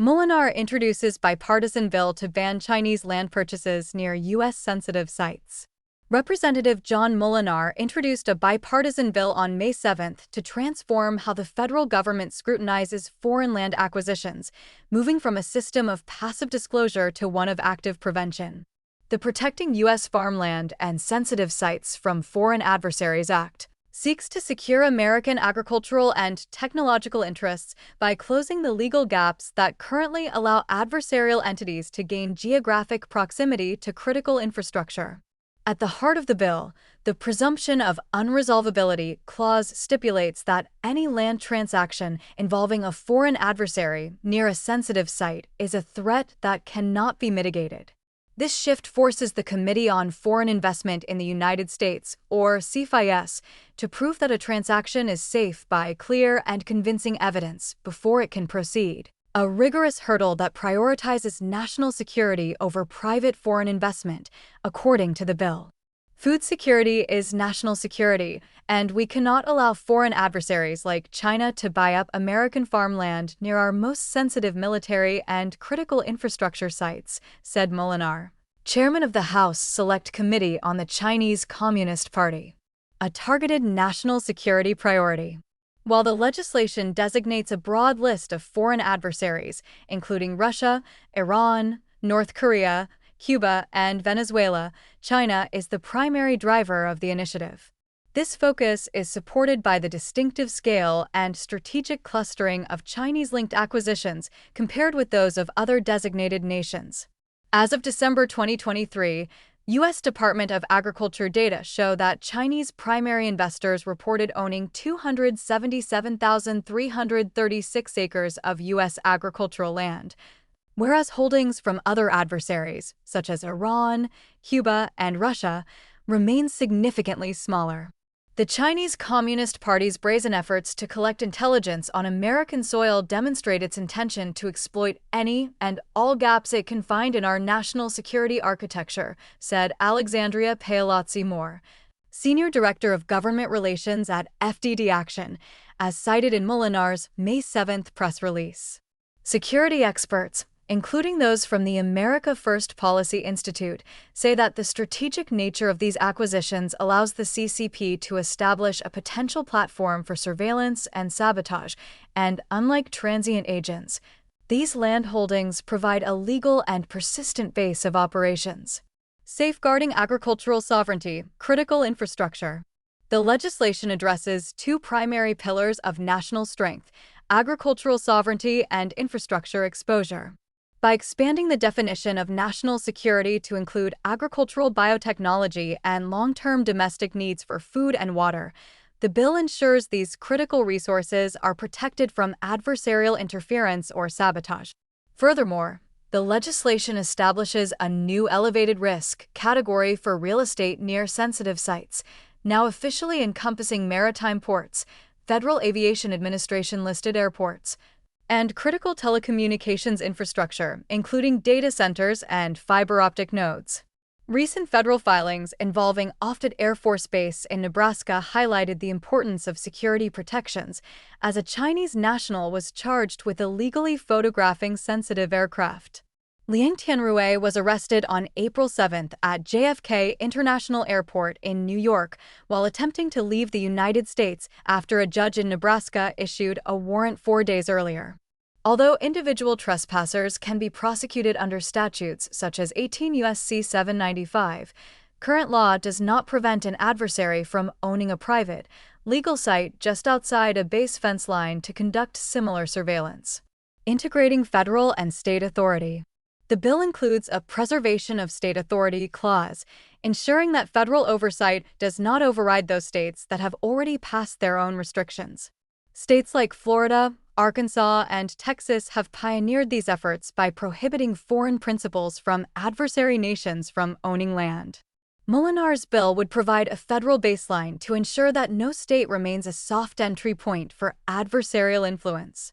Moolenaar introduces bipartisan bill to ban Chinese land purchases near U.S. sensitive sites. Representative John Moolenaar introduced a bipartisan bill on May 7th to transform how the federal government scrutinizes foreign land acquisitions, moving from a system of passive disclosure to one of active prevention. The Protecting U.S. Farmland and Sensitive Sites from Foreign Adversaries Act seeks to secure American agricultural and technological interests by closing the legal gaps that currently allow adversarial entities to gain geographic proximity to critical infrastructure. At the heart of the bill, the presumption of unresolvability clause stipulates that any land transaction involving a foreign adversary near a sensitive site is a threat that cannot be mitigated. This shift forces the Committee on Foreign Investment in the United States, or CFIUS, to prove that a transaction is safe by clear and convincing evidence before it can proceed, a rigorous hurdle that prioritizes national security over private foreign investment, according to the bill. Food security is national security, and we cannot allow foreign adversaries like China to buy up American farmland near our most sensitive military and critical infrastructure sites, said Moolenaar, chairman of the House Select Committee on the Chinese Communist Party, a targeted national security priority. While the legislation designates a broad list of foreign adversaries, including Russia, Iran, North Korea, Cuba, and Venezuela, China is the primary driver of the initiative. This focus is supported by the distinctive scale and strategic clustering of Chinese-linked acquisitions compared with those of other designated nations. As of December 2023, U.S. Department of Agriculture data show that Chinese primary investors reported owning 277,336 acres of U.S. agricultural land, whereas holdings from other adversaries, such as Iran, Cuba, and Russia, remain significantly smaller. The Chinese Communist Party's brazen efforts to collect intelligence on American soil demonstrate its intention to exploit any and all gaps it can find in our national security architecture, said Alexandria Paolozzi-Moore, Senior Director of Government Relations at FDD Action, as cited in Moolenaar's May 7th press release. Security experts, including those from the America First Policy Institute, say that the strategic nature of these acquisitions allows the CCP to establish a potential platform for surveillance and sabotage, and unlike transient agents, these land holdings provide a legal and persistent base of operations. Safeguarding agricultural sovereignty, critical infrastructure. The legislation addresses two primary pillars of national strength: agricultural sovereignty and infrastructure exposure. By expanding the definition of national security to include agricultural biotechnology and long-term domestic needs for food and water, the bill ensures these critical resources are protected from adversarial interference or sabotage. Furthermore, the legislation establishes a new elevated risk category for real estate near sensitive sites, now officially encompassing maritime ports, Federal Aviation Administration-listed airports, and critical telecommunications infrastructure, including data centers and fiber optic nodes. Recent federal filings involving Offutt Air Force Base in Nebraska highlighted the importance of security protections, as a Chinese national was charged with illegally photographing sensitive aircraft. Liang Tianrui was arrested on April 7th at JFK International Airport in New York while attempting to leave the United States after a judge in Nebraska issued a warrant 4 days earlier. Although individual trespassers can be prosecuted under statutes such as 18 U.S.C. 795, current law does not prevent an adversary from owning a private, legal site just outside a base fence line to conduct similar surveillance. Integrating federal and state authority. The bill includes a preservation of state authority clause, ensuring that federal oversight does not override those states that have already passed their own restrictions. States like Florida, Arkansas, and Texas have pioneered these efforts by prohibiting foreign principals from adversary nations from owning land. Moolenaar's bill would provide a federal baseline to ensure that no state remains a soft entry point for adversarial influence.